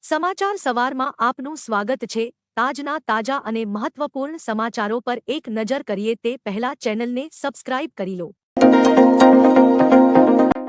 સમાચાર સવારમાં આપનું સ્વાગત છે। તાજના તાજા અને મહત્વપૂર્ણ સમાચારો પર એક નજર કરીએ તે પહેલા ચેનલને સબસ્ક્રાઇબ કરી લો।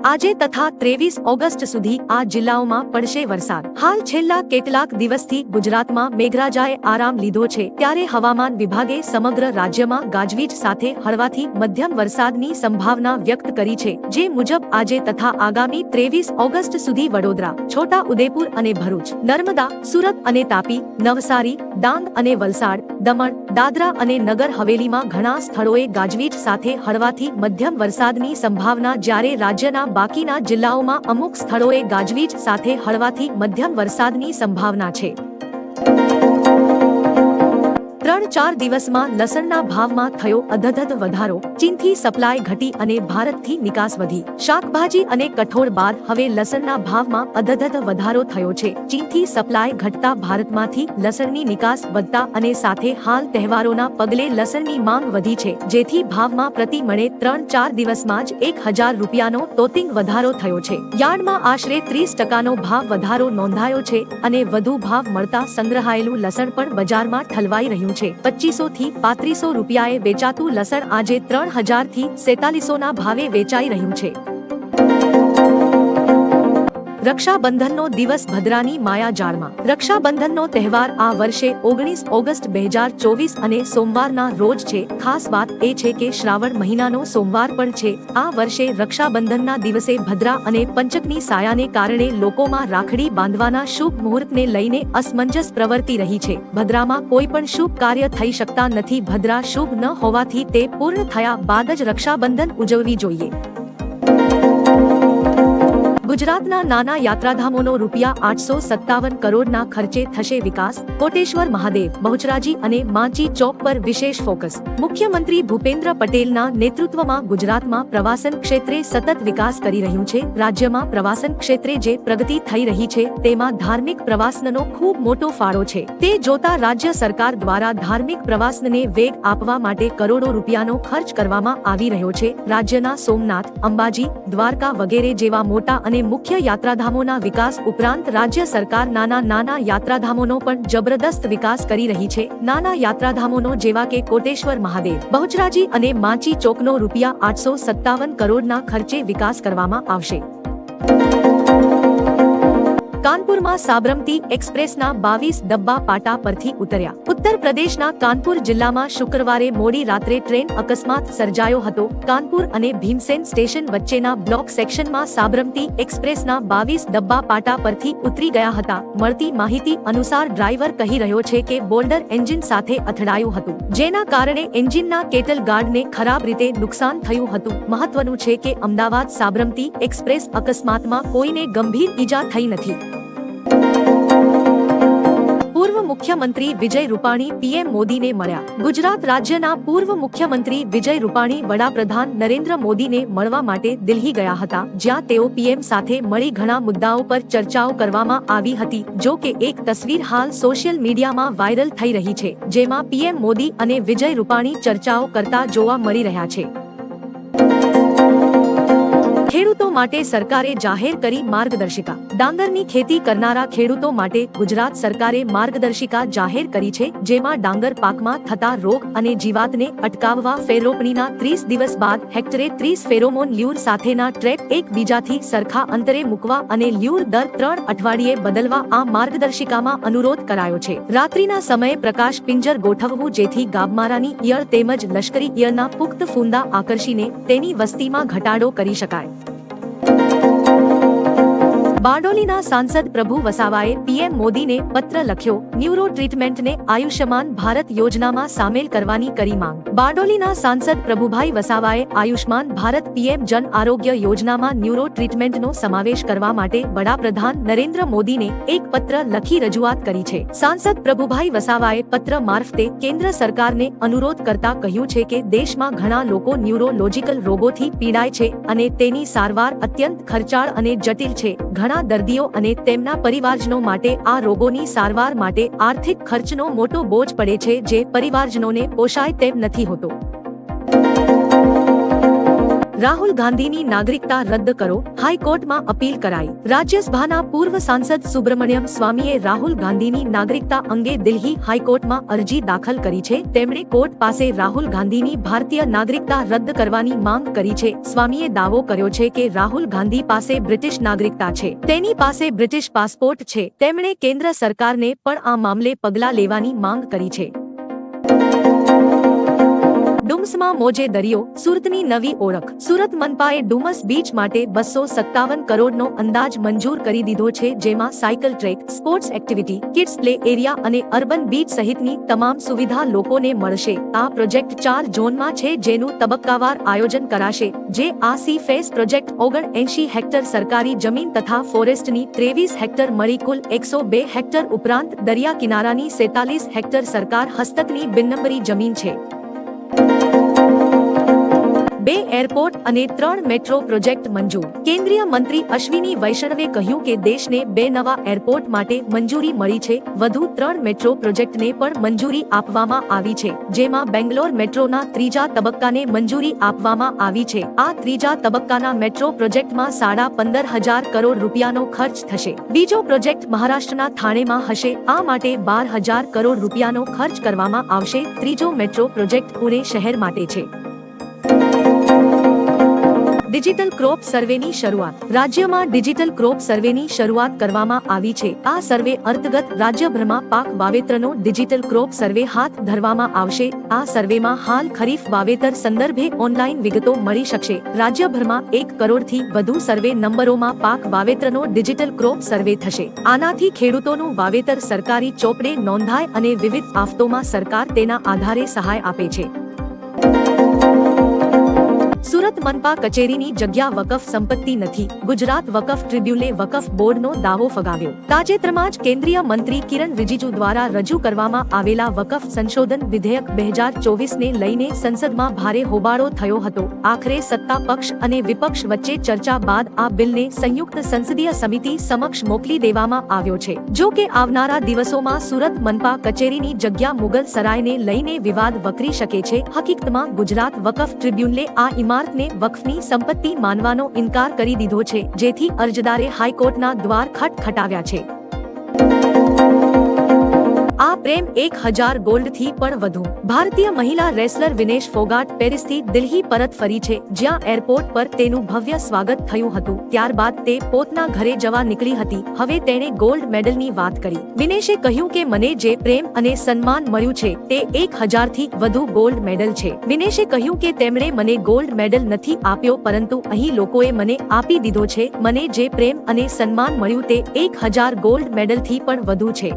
આજે તથા 23 ઓગસ્ટ સુધી આ જિલ્લાઓમાં પડશે વરસાદ। હાલ છેલ્લા કેટલાક દિવસથી ગુજરાતમાં મેઘરાજાએ આરામ લીધો છે, ત્યારે હવામાન વિભાગે સમગ્ર રાજ્યમાં ગાજવીજ સાથે હળવાથી મધ્યમ વરસાદની સંભાવના વ્યક્ત કરી છે, જે મુજબ આજે તથા આગામી 23 ઓગસ્ટ સુધી વડોદરા, છોટા ઉદેપુર અને ભરૂચ, નર્મદા, સુરત અને તાપી, નવસારી, ડાંગ અને વલસાડ, દમણ, દાદરા અને નગર હવેલીમાં ઘણા સ્થળોએ ગાજવીજ સાથે હળવાથી મધ્યમ વરસાદની સંભાવના, જ્યારે રાજ્યના બાકીના જિલ્લાઓમાં અમુક સ્થળોએ ગાજવીજ સાથે હળવાથી મધ્યમ વરસાદની સંભાવના છે। 3-4 દિવસમાં લસણના ભાવમાં થયો અધધધ વધારો। ચીનથી સપ્લાય ઘટી અને ભારતથી નિકાસ વધી। શાકભાજી અને કઠોળ બાદ હવે લસણના ભાવમાં અધધધ વધારો થયો છે। ચીનથી સપ્લાય ઘટતા ભારતમાંથી લસણની નિકાસ વધતા અને સાથે હાલ તહેવારોના પગલે લસણની માંગ વધી છે, જેથી ભાવમાં પ્રતિ મણે 3-4 દિવસમાં જ 1000 રૂપિયાનો તોતિંગ વધારો થયો છે। યાર્ડમાં આશરે 30% ભાવ વધારો નોંધાયો છે અને વધુ ભાવ મળતા સંગ્રહાયેલું લસણ પણ બજારમાં ઠલવાઈ રહ્યું છે। 2500 થી 3500 રૂપિયાએ વેચાતું લસણ આજે 3000 થી 4700 ના ભાવે વેચાઈ રહ્યું છે। રક્ષાબંધનનો દિવસ ભદ્રાની માયાજાળમાં। રક્ષાબંધનનો તહેવાર આ વર્ષે 19 ઓગસ્ટ 2024 અને સોમવારના રોજ છે। ખાસ વાત એ છે કે શ્રાવણ મહિનાનો સોમવાર પણ છે। આ વર્ષે રક્ષાબંધનના દિવસે ભદ્રા અને પંચકની સાયાને કારણે લોકોમાં રાખડી બાંધવાના શુભ મુહૂર્તને લઈને અસમંજસ પ્રવર્તી રહી છે। ભદ્રામાં કોઈ પણ શુભ કાર્ય થઈ શકતા નથી। ભદ્રા શુભ ન હોવાથી તે પૂર્ણ થયા બાદ જ રક્ષાબંધન ઉજવવી જોઈએ। ગુજરાતના નાના યાત્રાધામોનો ₹857 કરોડના ખર્ચે થશે વિકાસ। કોટેશ્વર મહાદેવ, બહુચરાજી અને માંચી ચોક પર વિશેષ ફોકસ। મુખ્યમંત્રી ભૂપેન્દ્ર પટેલના નેતૃત્વમાં ગુજરાતમાં પ્રવાસન ક્ષેત્રે સતત વિકાસ કરી રહ્યું છે। રાજ્યમાં પ્રવાસન ક્ષેત્રે જે પ્રગતિ થઈ રહી છે તેમાં ધાર્મિક પ્રવાસનનો ખૂબ મોટો ફાળો છે। તે જોતા રાજ્ય સરકાર દ્વારા ધાર્મિક પ્રવાસનને વેગ આપવા માટે કરોડો રૂપિયાનો ખર્ચ કરવામાં આવી રહ્યો છે। રાજ્યના સોમનાથ, અંબાજી, દ્વારકા વગેરે જેવા મોટા અને મુખ્ય યાત્રાધામોના વિકાસ ઉપરાંત રાજ્ય સરકાર નાના યાત્રાધામોનો પણ જબરદસ્ત વિકાસ કરી રહી છે। નાના યાત્રાધામોનો જેવા કે કોટેશ્વર મહાદેવ, બહુચરાજી અને માંચી ચોકનો ₹857 કરોડના ખર્ચે વિકાસ કરવામાં આવશે। કાનપુરમાં સાબરમતી એક્સપ્રેસના 22 ડબ્બા પાટા પરથી ઉતર્યા। ઉત્તર પ્રદેશના કાનપુર જિલ્લામાં શુક્રવારે મોડી રાત્રે ટ્રેન અકસ્માત સર્જાયો હતો। કાનપુર અને ભીમસેન સ્ટેશન વચ્ચેના બ્લોક સેક્શનમાં સાબરમતી એક્સપ્રેસના 22 ડબ્બા પાટા પરથી ઉતરી ગયા હતા। મળતી માહિતી અનુસાર ડ્રાઈવર કહી રહ્યો છે કે બોલ્ડર એન્જિન સાથે અથડાયું હતું, જેના કારણે એન્જિનના કેટલ ગાર્ડને ખરાબ રીતે નુકસાન થયું હતું। મહત્વનું છે કે અમદાવાદ સાબરમતી એક્સપ્રેસ અકસ્માતમાં કોઈને ગંભીર ઈજા થઈ નથી। પૂર્વ મુખ્યમંત્રી વિજય રૂપાણી પીએમ મોદીને મળ્યા। ગુજરાત રાજ્યના પૂર્વ મુખ્યમંત્રી વિજય રૂપાણી વડાપ્રધાન નરેન્દ્ર મોદીને મળવા માટે દિલ્હી ગયા હતા, જ્યાં તેઓ પીએમ સાથે મળી ઘણા મુદ્દાઓ પર ચર્ચાઓ કરવામાં આવી હતી। જો કે એક તસવીર હાલ સોશિયલ મીડિયામાં વાયરલ થઈ રહી છે, જેમાં પીએમ મોદી અને વિજય રૂપાણી ચર્ચાઓ કરતા જોવા મળી રહ્યા છે। ખેડૂતો માટે સરકારે જાહેર કરી માર્ગદર્શિકા। ડાંગરની ખેતી કરનારા ખેડૂતો માટે ગુજરાત સરકારે માર્ગદર્શિકા જાહેર કરી છે, જેમાં ડાંગર પાકમાં થતા રોગ અને જીવાતને અટકાવવા ફેરોપણીના 30 દિવસ બાદ હેક્ટરે 30 ફેરોમોન લ્યુર સાથેના ટ્રેપ એકબીજાથી સરખા અંતરે મૂકવા અને લ્યુર દર 3 અઠવાડિયે બદલવા આ માર્ગદર્શિકામાં અનુરોધ કરાયો છે। રાત્રિના સમયે પ્રકાશ પિંજર ગોઠવવું, જેથી ગાબમારાની ઈયળ તેમજ લશ્કરી ઈયળના પુખ્ત ફૂંદા આકર્ષીને તેની વસ્તીમાં ઘટાડો કરી શકાય। બારડોલીના સાંસદ પ્રભુ વસાવાએ પીએમ મોદીને પત્ર લખ્યો। ન્યુરો ટ્રીટમેન્ટને આયુષ્યમાન ભારત યોજનામાં સામેલ કરવાની કરી માંગ। બારડોલીના સાંસદ પ્રભુભાઈ વસાવાએ આયુષ્માન ભારત પીએમ જન આરોગ્ય યોજનામાં ન્યુરો ટ્રીટમેન્ટનો સમાવેશ કરવા માટે વડાપ્રધાન નરેન્દ્ર મોદીને એક પત્ર લખી રજૂઆત કરી છે। સાંસદ પ્રભુભાઈ વસાવાએ પત્ર મારફતે કેન્દ્ર સરકારને અનુરોધ કરતા કહ્યું છે કે દેશમાં ઘણા લોકો ન્યુરોલોજીકલ રોગોથી પીડાય છે અને તેની સારવાર અત્યંત ખર્ચાળ અને જટિલ છે। ઘણા દર્દીઓ અને તેમના પરિવારજનો માટે આ રોગોની સારવાર માટે આર્થિક ખર્ચનો મોટો બોજ પડે છે, જે પરિવારજનોને પોષાય તેમ નથી હોતો। રાહુલ ગાંધીની નાગરિકતા રદ કરો, હાઈકોર્ટમાં અપીલ કરાઈ. રાજ્યસભાના પૂર્વ સાંસદ સુબ્રમણ્યમ સ્વામીએ રાહુલ ગાંધીની નાગરિકતા અંગે દિલ્હી હાઈકોર્ટમાં અરજી દાખલ કરી છે. તેમણે કોર્ટ પાસે રાહુલ ગાંધીની ભારતીય નાગરિકતા રદ કરવાની માંગ કરી છે. સ્વામીએ દાવો કર્યો છે કે રાહુલ ગાંધી પાસે બ્રિટિશ નાગરિકતા છે, તેની પાસે બ્રિટિશ પાસપોર્ટ છે. તેમણે કેન્દ્ર સરકારને પણ આ મામલે પગલાં લેવાની માંગ કરી છે. ડુમસમાં મોજે દરિયો, સુરતની નવી ઓળખ. સુરત મનપાએ ડુમસ બીચ માટે 257 કરોડનો અંદાજ મંજૂર કરી દીધો છે, જેમાં cycle track, sports activity, kids play area અને અર્બન બીચ સહિતની તમામ સુવિધા લોકોને મળશે. આ પ્રોજેક્ટ 4 ઝોનમાં છે, જેનું તબક્કાવાર આયોજન કરાશે. જે આ સી ફેસ પ્રોજેક્ટ 79 હેક્ટર સરકારી જમીન તથા ફોરેસ્ટની 23 હેક્ટર મળી કુલ 102 હેક્ટર ઉપરાંત દરિયા કિનારાની 47 હેક્ટર સરકાર હસ્તકની બિનનંબરી જમીન છે. 2 એરપોર્ટ અને 3 મેટ્રો પ્રોજેક્ટ મંજૂર. કેન્દ્રીય મંત્રી અશ્વિની વૈષ્ણવે કહ્યું કે દેશને 2 નવા એરપોર્ટ માટે મંજૂરી મળી છે. વધુ 3 મેટ્રો પ્રોજેક્ટને પણ મંજૂરી આપવામાં આવી છે, જેમાં બેંગ્લોર મેટ્રોના 3જા તબક્કાને મંજૂરી આપવામાં આવી છે. આ 3જા તબક્કાના મેટ્રો પ્રોજેક્ટમાં 15,500 કરોડ રૂપિયાનો ખર્ચ થશે. બીજો પ્રોજેક્ટ મહારાષ્ટ્રના થાણેમાં હશે. આ માટે 12,000 કરોડ રૂપિયાનો ખર્ચ કરવામાં આવશે. ત્રીજો મેટ્રો પ્રોજેક્ટ પુણે શહેર માટે છે. ડિજિટલ ક્રોપ સર્વેની શરૂઆત. રાજ્યમાં ડિજિટલ ક્રોપ સર્વેની શરૂઆત કરવામાં આવી છે. આ સર્વે અંતર્ગત રાજ્યભરમાં પાક વાવેતરનો ડિજિટલ ક્રોપ સર્વે હાથ ધરવામાં આવશે. આ સર્વેમાં હાલ ખરીફ વાવેતર સંદર્ભે ઓનલાઈન વિગતો મળી શકશે. રાજ્યભરમાં 1 કરોડથી વધુ સર્વે નંબરોમાં પાક વાવેતરનો ડિજિટલ ક્રોપ સર્વે થશે. આનાથી ખેડૂતોનું વાવેતર સરકારી ચોપડે નોંધાય અને વિવિધ આફતોમાં સરકાર તેના આધારે સહાય આપે છે. સુરત મનપા કચેરીની જગ્યા વકફ સંપત્તિ નથી. ગુજરાત વકફ ટ્રિબ્યુનલે વકફ બોર્ડનો દાવો ફગાવ્યો. તાજેતરમાં જ કેન્દ્રીય મંત્રી કિરણ રિજિજુ દ્વારા રજૂ કરવામાં આવેલા વકફ સંશોધન વિધેયક 2024ને લઈને સંસદમાં ભારે હોબાળો થયો હતો. આખરે સત્તા પક્ષ અને વિપક્ષ વચ્ચે ચર્ચા બાદ આ બિલને સંયુક્ત સંસદીય સમિતિ સમક્ષ મોકલી દેવામાં આવ્યો છે. જો કે આવનારા દિવસોમાં સુરત મનપા કચેરીની જગ્યા મુગલ સરાયને લઈને વિવાદ વકરી શકે છે. હકીકતમાં ગુજરાત વકફ ટ્રિબ્યુનલે આ ઇમારતને વકફની સંપત્તિ માનવાનો ઇનકાર કરી દીધો છે, જેથી અરજદારે હાઈકોર્ટના દ્વાર ખટખટાવ્યા છે. આ પ્રેમ 1000 ગોલ્ડથી પણ વધુ. ભારતીય મહિલા રેસલર વિનેશ ફોગાટ પેરિસથી દિલ્હી પરત ફરી છે, જ્યાં એરપોર્ટ પર તેનું ભવ્ય સ્વાગત થયું હતું. ત્યારબાદ તે પોતાના ઘરે જવા નીકળી હતી. હવે તેણે ગોલ્ડ મેડલની વાત કરી. વિનેશે કહ્યું કે મને જે પ્રેમ અને સન્માન મળ્યું છે તે 1000થી વધુ ગોલ્ડ મેડલ છે. વિનેશે કહ્યું કે તેમણે મને ગોલ્ડ મેડલ નથી આપ્યો, પરંતુ અહીં લોકોએ મને આપી દીધો છે. મને જે પ્રેમ અને સન્માન મળ્યું તે 1000 ગોલ્ડ મેડલથી પણ વધુ છે.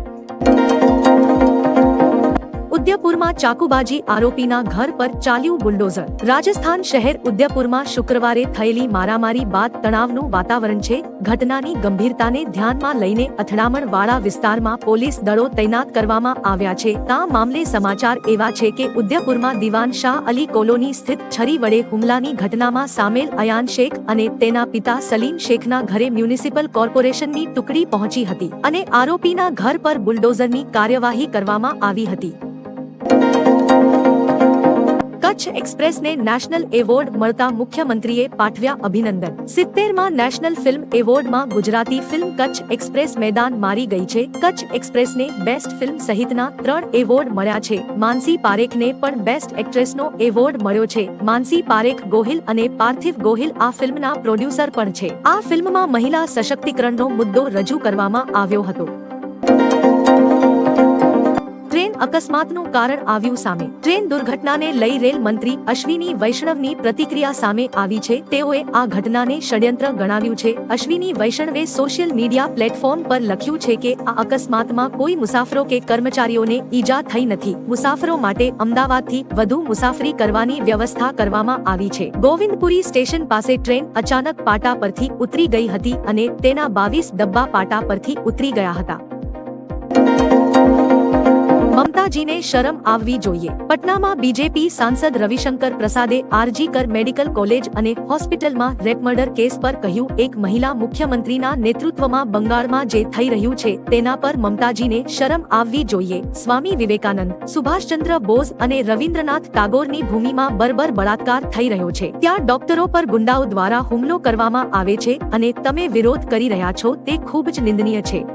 ઉદયપુરમાં ચાકુબાજી આરોપીના ઘર પર ચાલ્યું બુલડોઝર. રાજસ્થાન શહેર ઉદયપુરમાં શુક્રવારે થયેલી મારામારી બાદ તણાવનું વાતાવરણ છે. ઘટનાની ગંભીરતાને ધ્યાનમાં લઈને અથડામણવાળા વિસ્તારમાં પોલીસ દળો તૈનાત કરવામાં આવ્યા છે. આ મામલે સમાચાર એવા છે કે ઉદયપુરમાં દિવાન શાહ અલી કોલોની સ્થિત છરી વડે હુમલાની ઘટનામાં સામેલ અયાન શેખ અને તેના પિતા સલીમ શેખના ઘરે મ્યુનિસિપલ કોર્પોરેશનની ટુકડી પહોંચી હતી અને આરોપીના ઘર પર બુલડોઝરની કાર્યવાહી કરવામાં આવી હતી. કચ્છ એક્સપ્રેસને નેશનલ એવોર્ડ મળતા મુખ્યમંત્રીએ પાઠવ્યા અભિનંદન. 70માં નેશનલ ફિલ્મ એવોર્ડમાં ગુજરાતી ફિલ્મ કચ્છ એક્સપ્રેસ મેદાન મારી ગઈ છે. કચ્છ એક્સપ્રેસને બેસ્ટ ફિલ્મ સહિતના 3 એવોર્ડ મળ્યા છે. માનસી પારેખને પણ બેસ્ટ એક્ટ્રેસનો એવોર્ડ મળ્યો છે. માનસી પારેખ ગોહિલ અને પાર્થિવ ગોહિલ આ ફિલ્મના પ્રોડ્યુસર પણ છે. આ ફિલ્મમાં મહિલા સશક્તિકરણનો મુદ્દો રજૂ કરવામાં આવ્યો હતો. ટ્રેન અકસ્માતનું કારણ આવ્યું સામે. ટ્રેન દુર્ઘટનાને લઈ રેલ મંત્રી અશ્વિની વૈષ્ણવની પ્રતિક્રિયા સામે આવી છે. તેઓએ આ ઘટનાને ષડયંત્ર ગણાવ્યું છે. અશ્વિની વૈષ્ણવે સોશિયલ મીડિયા પ્લેટફોર્મ પર લખ્યું છે કે આ અકસ્માતમાં કોઈ મુસાફરો કે કર્મચારીઓને ઈજા થઈ નથી. મુસાફરો માટે અમદાવાદથી વધુ મુસાફરી કરવાની વ્યવસ્થા કરવામાં આવી છે. ગોવિંદપુરી સ્ટેશન પાસે ટ્રેન અચાનક પાટા પરથી ઉતરી ગઈ હતી અને તેના 22 ડબ્બા પાટા પરથી ઉતરી ગયા હતા. મમતાજીને શરમ આવવી જોઈએ. પટનામાં બીજેપી સાંસદ રવિશંકર પ્રસાદે આરજી કર મેડિકલ કોલેજ અને હોસ્પિટલમાં રેપ મર્ડર કેસ પર કહ્યું, એક મહિલા મુખ્યમંત્રીના નેતૃત્વમાં બંગાળમાં જે થઈ રહ્યું છે તેના પર મમતાજીને શરમ આવવી જોઈએ. સ્વામી વિવેકાનંદ, સુભાષચંદ્ર બોઝ અને રવિન્દ્રનાથ ટાગોરની ભૂમિમાં બર્બર બળાત્કાર થઈ રહ્યો છે. ત્યાં ડોક્ટરો પર ગુંડાઓ દ્વારા હુમલો કરવામાં આવે છે અને તમે વિરોધ કરી રહ્યા છો તે ખૂબ જ નિંદનીય છે.